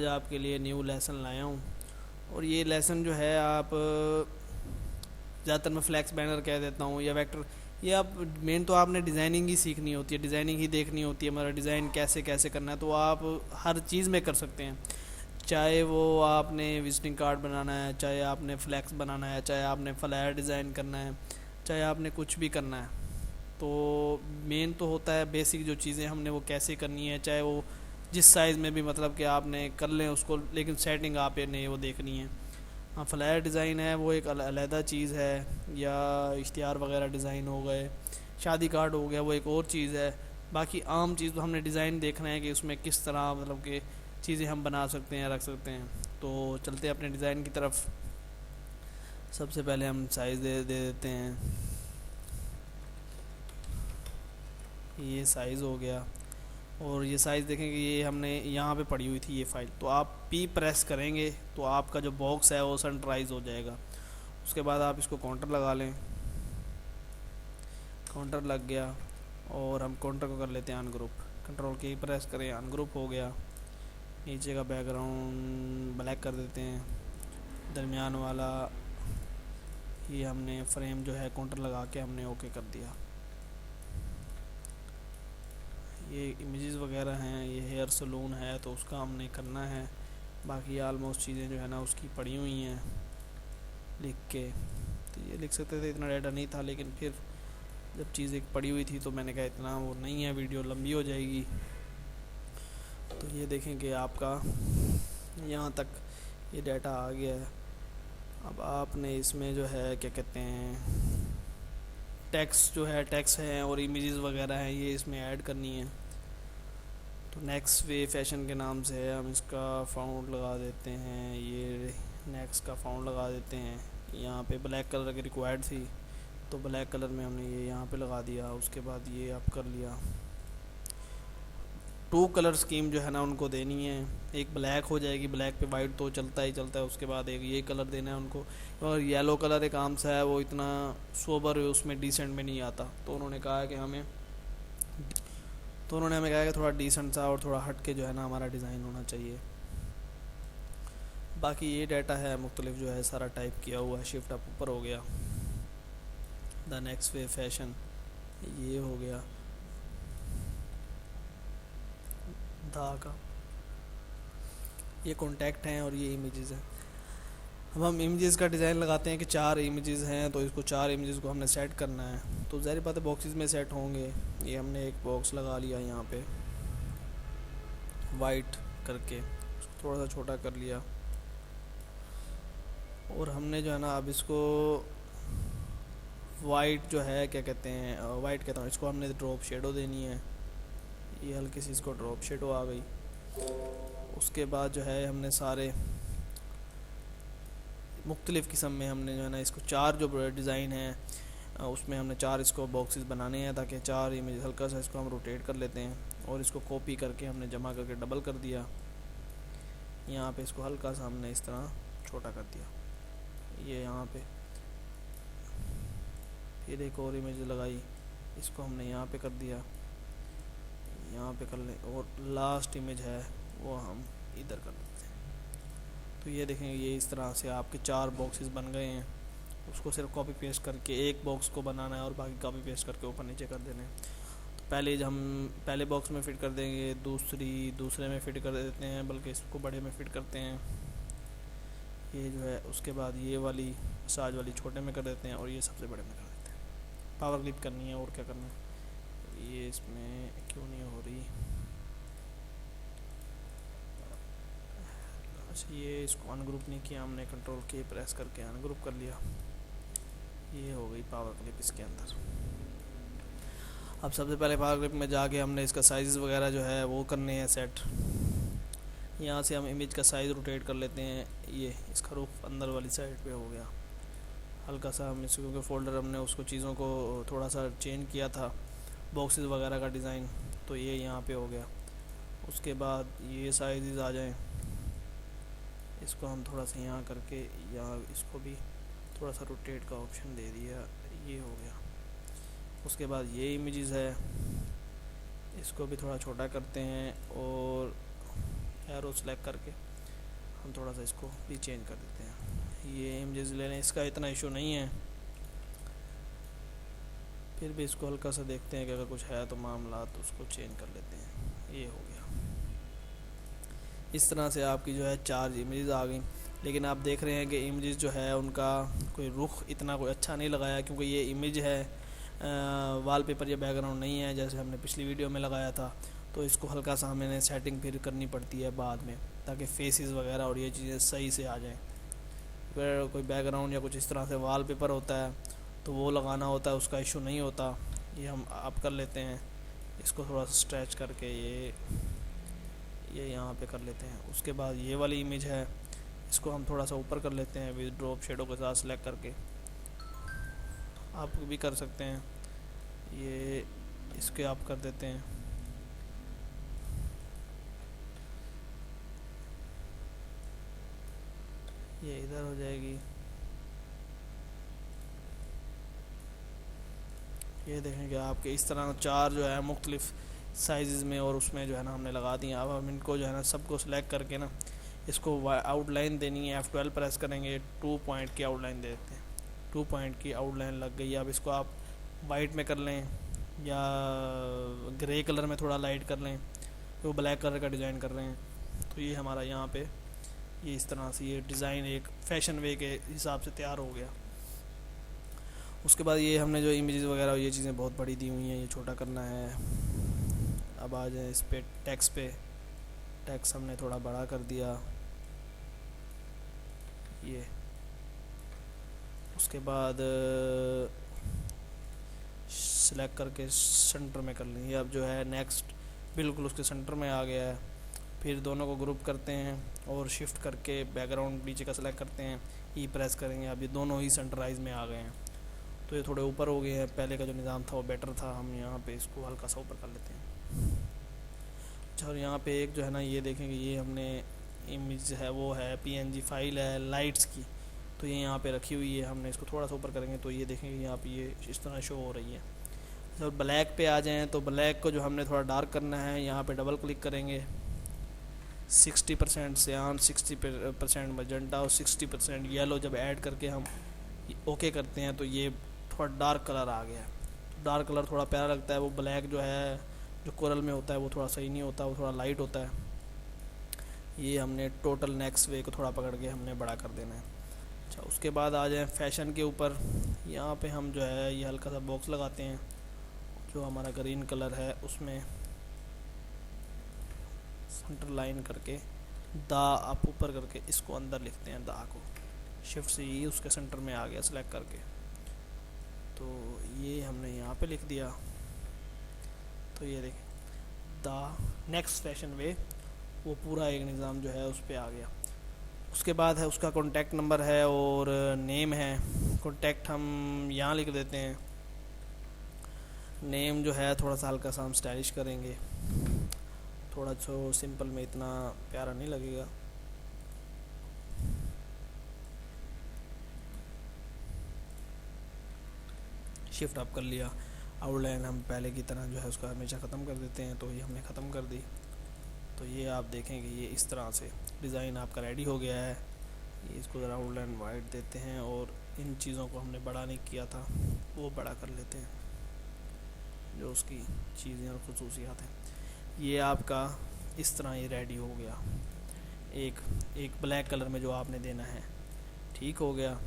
आपके लिए new lesson लाया हूँ। और ये लेसन जो है आप ज़्यादातर मैं फ्लैक्स बैनर कह देता हूँ या वेक्टर। ये आप मेन तो आपने डिज़ाइनिंग ही सीखनी होती है, डिज़ाइनिंग ही देखनी होती है, हमारा डिज़ाइन कैसे कैसे करना है। तो आप हर चीज़ में कर सकते हैं, चाहे वो आपने विजिटिंग कार्ड बनाना है, चाहे आपने फ्लैक्स बनाना है, चाहे आपने फ्लायर डिज़ाइन करना है, चाहे आपने कुछ भी करना है। तो मेन तो होता है बेसिक जो चीज़ें हमने वो कैसे करनी है, चाहे वो जिस साइज़ में भी मतलब कि आपने कर लें उसको, लेकिन सेटिंग आपने वो देखनी है। हाँ, फ्लायर डिज़ाइन है वो एक अलहदा चीज़ है, या इश्तिहार वगैरह डिज़ाइन हो गए, शादी कार्ड हो गया, वो एक और चीज़ है। बाकी आम चीज़ तो हमने डिज़ाइन देखना है कि उसमें किस तरह मतलब कि चीज़ें हम बना सकते हैं, रख सकते हैं। तो चलते हैं अपने डिज़ाइन की तरफ। सबसे पहले हम साइज़ दे देते हैं, ये साइज़ हो गया। और ये साइज़ देखेंगे, ये हमने यहाँ पे पड़ी हुई थी ये फ़ाइल, तो आप पी प्रेस करेंगे तो आपका जो बॉक्स है वो सेंटराइज हो जाएगा। उसके बाद आप इसको काउंटर लगा लें, काउंटर लग गया। और हम काउंटर को कर लेते हैं अनग्रुप, कंट्रोल की प्रेस करें, अनग्रुप हो गया। नीचे का बैकग्राउंड ब्लैक कर देते हैं, दरमियान वाला ये हमने फ्रेम जो है काउंटर लगा के हमने ओके कर दिया। ये इमेजेस वगैरह हैं, ये हेयर सलून है तो उसका हमने करना है। बाकी आलमोस्ट चीज़ें जो है ना उसकी पड़ी हुई हैं लिख के। तो ये लिख सकते थे, इतना डाटा नहीं था, लेकिन फिर जब चीज़ एक पड़ी हुई थी तो मैंने कहा इतना वो नहीं है, वीडियो लंबी हो जाएगी। तो ये देखेंगे आपका यहाँ तक ये डाटा आ गया है। अब आपने इसमें जो है क्या कहते हैं, टेक्स्ट जो है, टेक्स्ट है और इमेजेस वगैरह हैं, ये इसमें ऐड करनी है। तो नेक्स्ट वे फैशन के नाम से है, हम इसका फाउंड लगा देते हैं, ये नेक्स्ट का फाउंड लगा देते हैं। यहाँ पे ब्लैक कलर की रिक्वायर्ड थी तो ब्लैक कलर में हमने ये यहाँ पे लगा दिया। उसके बाद ये आप कर लिया। 2 कलर स्कीम जो है ना उनको देनी है, एक ब्लैक हो जाएगी, ब्लैक पे वाइट तो चलता ही चलता है, उसके बाद एक ये कलर देना है उनको। और येलो कलर एक आम सा है, वो इतना सोबर उसमें डिसेंट में नहीं आता, तो उन्होंने कहा कि हमें कहा कि थोड़ा डिसेंट सा और थोड़ा हट के जो है ना हमारा डिज़ाइन होना चाहिए। बाकी ये डाटा है मुख्तलिफ जो है सारा टाइप किया हुआ है। शिफ्ट अप ऊपर हो गया, द नेक्स्ट वे फैशन ये हो गया, दा का ये कॉन्टैक्ट हैं और ये इमेजेस हैं। अब हम इमेजेस का डिज़ाइन लगाते हैं कि 4 इमेजेस हैं, तो इसको 4 इमेजेस को हमने सेट करना है। तो ज़ाहिर बात है बॉक्सेस में सेट होंगे। ये हमने एक बॉक्स लगा लिया यहाँ पे वाइट करके, उसको थोड़ा सा छोटा कर लिया। और हमने जो है ना अब इसको वाइट जो है क्या कहते हैं, वाइट कहता हूँ, इसको हमने ड्रॉप शेडो देनी है। ये हल्की सी इसको ड्रॉप शेडो आ गई। उसके बाद जो है हमने सारे मुख्तलिफ़ किस्म में हमने जो है ना इसको 4 जो डिज़ाइन है उसमें हमने 4 इसको बॉक्सेस बनाने हैं, ताकि 4 इमेज हल्का सा इसको हम रोटेट कर लेते हैं और इसको कॉपी करके हमने जमा करके डबल कर दिया। यहाँ पे इसको हल्का सा हमने इस तरह छोटा कर दिया, ये यहाँ पे। फिर एक और इमेज लगाई, इसको हमने यहाँ पे कर दिया, यहाँ पे कर लें। और लास्ट इमेज है वो हम इधर कर देते हैं। तो ये देखेंगे ये इस तरह से आपके 4 बॉक्सेस बन गए हैं। उसको सिर्फ कॉपी पेस्ट करके एक बॉक्स को बनाना है और बाकी कॉपी पेस्ट करके ऊपर नीचे कर देने हैं। तो पहले हम पहले बॉक्स में फ़िट कर देंगे, दूसरे में फ़िट कर देते हैं, बल्कि इसको बड़े में फ़िट करते हैं ये जो है। उसके बाद ये वाली मसाज वाली छोटे में कर देते हैं और ये सबसे बड़े में कर देते हैं। पावर क्लिप करनी है और क्या करना है, ये इसमें क्यों नहीं हो रही। अच्छा, ये इसको अनग्रुप नहीं किया हमने, कंट्रोल के प्रेस करके अनग्रुप कर लिया। ये हो गई पावर क्लिप इसके अंदर। अब सबसे पहले पावर क्लिप में जाके हमने इसका साइज़ वगैरह जो है वो करने हैं सेट। यहाँ से हम इमेज का साइज़ रोटेट कर लेते हैं, ये इसका रुख अंदर वाली साइड पे हो गया हल्का सा। हम इसको क्योंकि फ़ोल्डर हमने उसको चीज़ों को थोड़ा सा चेंज किया था, बॉक्सेस वगैरह का डिज़ाइन, तो ये यहाँ पे हो गया। उसके बाद ये साइज़ आ जाएं, इसको हम थोड़ा सा यहाँ करके यहाँ इसको भी थोड़ा सा रोटेट का ऑप्शन दे दिया, ये हो गया। उसके बाद ये इमेजेस है, इसको भी थोड़ा छोटा करते हैं और एरो सेलेक्ट करके हम थोड़ा सा इसको भी चेंज कर देते हैं। ये इमेजेस ले लें, इसका इतना इशू नहीं है, फिर भी इसको हल्का सा देखते हैं कि अगर कुछ है तो मामला, तो उसको चेंज कर लेते हैं। ये हो गया। इस तरह से आपकी जो है 4 इमेजेस आ गई। लेकिन आप देख रहे हैं कि इमेजेस जो है उनका कोई रुख इतना कोई अच्छा नहीं लगाया, क्योंकि ये इमेज है, वॉलपेपर या बैकग्राउंड नहीं है जैसे हमने पिछली वीडियो में लगाया था। तो इसको हल्का सा हमें सेटिंग फिर करनी पड़ती है बाद में, ताकि फेसेस वगैरह और ये चीज़ें सही से आ जाएँ। फिर कोई बैकग्राउंड या कुछ इस तरह से वॉलपेपर होता है तो वो लगाना होता है, उसका इशू नहीं होता। ये हम आप कर लेते हैं, इसको थोड़ा सा स्ट्रेच करके ये यहाँ पे कर लेते हैं। उसके बाद ये वाली इमेज है, इसको हम थोड़ा सा ऊपर कर लेते हैं विद ड्रॉप शेडो के साथ सेलेक्ट करके। आप भी कर सकते हैं, ये इसके आप कर देते हैं। ये इधर हो जाएगी। ये देखेंगे आपके इस तरह 4 जो है मुख्तलिफ साइज़ में और उसमें जो है ना हमने लगा दी। अब हम इनको जो है ना सबको सिलेक्ट करके ना इसको आउटलाइन देनी है। F12 प्रेस करेंगे, 2 पॉइंट की आउटलाइन दे देते हैं। 2 पॉइंट की आउटलाइन लग गई। अब इसको आप वाइट में कर लें या ग्रे कलर में थोड़ा लाइट कर लें, तो ब्लैक कलर का डिज़ाइन कर रहे हैं। तो ये हमारा यहाँ पे ये इस तरह से ये डिज़ाइन एक फ़ैशन वे के हिसाब से तैयार हो गया। उसके बाद ये हमने जो इमेजेस वगैरह ये चीज़ें बहुत बड़ी दी हुई हैं, ये छोटा करना है। अब आ जाए इस पे टेक्स्ट पे, टेक्स्ट हमने थोड़ा बड़ा कर दिया ये। उसके बाद सिलेक्ट करके सेंटर में कर लेंगे। अब जो है नेक्स्ट बिल्कुल उसके सेंटर में आ गया है। फिर दोनों को ग्रुप करते हैं और शिफ्ट करके बैकग्राउंड नीचे का सेलेक्ट करते हैं, ई प्रेस करेंगे। अब ये दोनों ही सेंटराइज में आ गए हैं, तो ये थोड़े ऊपर हो गए हैं। पहले का जो निज़ाम था वो बेटर था। हम यहाँ पे इसको हल्का सा ऊपर कर लेते हैं। अच्छा, और यहाँ पे एक जो है ना ये देखेंगे, ये हमने इमेज है वो है PNG फाइल है लाइट्स की, तो ये यहाँ पे रखी हुई है। हमने इसको थोड़ा सा ऊपर करेंगे तो ये देखेंगे यहाँ पे ये इस तरह शो हो रही है। जब ब्लैक पे आ जाएँ तो ब्लैक को जो हमने थोड़ा डार्क करना है, यहाँ पे डबल क्लिक करेंगे। 60% सियान, 60% मजेंटा और 60% येलो जब ऐड करके हम ओके करते हैं तो ये थोड़ा डार्क कलर आ गया है। डार्क कलर थोड़ा प्यारा लगता है। वो ब्लैक जो है जो कोरल में होता है वो थोड़ा सही नहीं होता, वो थोड़ा लाइट होता है। ये हमने टोटल नेक्स्ट वे को थोड़ा पकड़ के हमने बड़ा कर देना है। अच्छा, उसके बाद आ जाए फैशन के ऊपर। यहाँ पे हम जो है ये हल्का सा बॉक्स लगाते हैं, जो हमारा ग्रीन कलर है उसमें सेंटर लाइन करके दा आप ऊपर करके इसको अंदर लिखते हैं। दा को शिफ्ट से ही उसके सेंटर में आ गया सेलेक्ट करके, तो ये हमने यहाँ पे लिख दिया। तो ये देखें द नेक्स्ट फैशन वे, वो पूरा एक निज़ाम जो है उस पर आ गया। उसके बाद है उसका कॉन्टैक्ट नंबर है और नेम है। कॉन्टैक्ट हम यहाँ लिख देते हैं। नेम जो है थोड़ा सा हल्का सा हम स्टाइलिश करेंगे, थोड़ा सा सिंपल में इतना प्यारा नहीं लगेगा। शिफ्ट अप कर लिया। आउटलाइन हम पहले की तरह जो है उसका हमेशा ख़त्म कर देते हैं, तो ये हमने ख़त्म कर दी। तो ये आप देखेंगे ये इस तरह से डिज़ाइन आपका रेडी हो गया है। ये इसको ज़रा आउटलाइन वाइट देते हैं और इन चीज़ों को हमने बड़ा नहीं किया था वो बड़ा कर लेते हैं, जो उसकी चीज़ें और ख़ुसूसियात हैं। ये आपका इस तरह ये रेडी हो गया। एक ब्लैक कलर में जो आपने देना है, ठीक हो गया।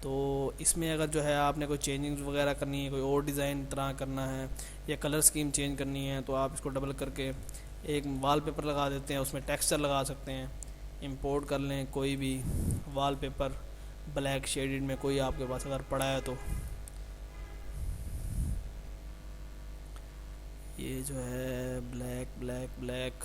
तो इसमें अगर जो है आपने कोई चेंजिंग वगैरह करनी है, कोई और डिज़ाइन तरह करना है या कलर स्कीम चेंज करनी है, तो आप इसको डबल करके एक वॉलपेपर लगा देते हैं, उसमें टेक्सचर लगा सकते हैं। इंपोर्ट कर लें कोई भी वॉलपेपर ब्लैक शेडेड में, कोई आपके पास अगर पड़ा है तो। ये जो है ब्लैक ब्लैक ब्लैक,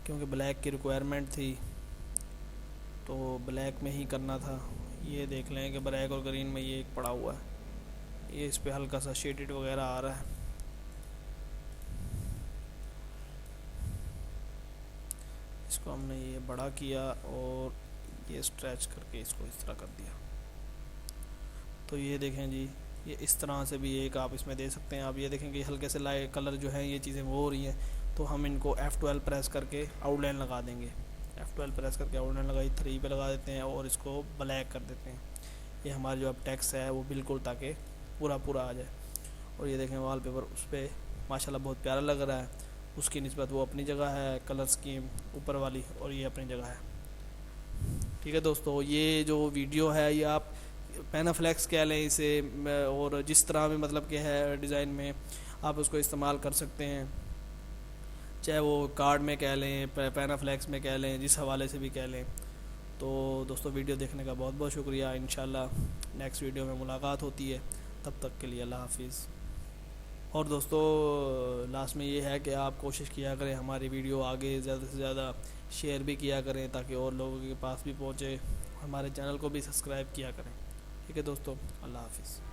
क्योंकि ब्लैक की रिक्वायरमेंट थी तो ब्लैक में ही करना था। ये देख लें कि ब्लैक और ग्रीन में ये एक पड़ा हुआ है, ये इस पे हल्का सा शेडेड वगैरह आ रहा है। इसको हमने ये बड़ा किया और ये स्ट्रेच करके इसको इस तरह कर दिया। तो ये देखें जी, ये इस तरह से भी एक आप इसमें दे सकते हैं। आप ये देखें कि हल्के से लाइट कलर जो है ये चीज़ें वो हो रही हैं, तो हम इनको F12 प्रेस करके आउटलाइन लगा देंगे। F12 प्रेस करके आउटलाइन लगाई, 3 पे लगा देते हैं और इसको ब्लैक कर देते हैं। ये हमारा जो अब टेक्स्ट है वो बिल्कुल ताकि पूरा पूरा आ जाए। और ये देखें वॉलपेपर उस पर माशाल्लाह बहुत प्यारा लग रहा है। उसकी निस्बत वो अपनी जगह है, कलर स्कीम ऊपर वाली, और ये अपनी जगह है। ठीक है दोस्तों, ये जो वीडियो है ये आप पैनाफ्लेक्स कह लें इसे, और जिस तरह भी मतलब कि है डिज़ाइन में आप उसको इस्तेमाल कर सकते हैं, चाहे वो कार्ड में कह लें, पैनाफ्लेक्स में कह लें, जिस हवाले से भी कह लें। तो दोस्तों वीडियो देखने का बहुत बहुत शुक्रिया। इंशाल्लाह नेक्स्ट वीडियो में मुलाकात होती है, तब तक के लिए अल्लाह हाफिज़। और दोस्तों लास्ट में ये है कि आप कोशिश किया करें हमारी वीडियो आगे ज़्यादा से ज़्यादा शेयर भी किया करें ताकि और लोगों के पास भी पहुँचे। हमारे चैनल को भी सब्सक्राइब किया करें। ठीक है दोस्तों, अल्लाह हाफिज़।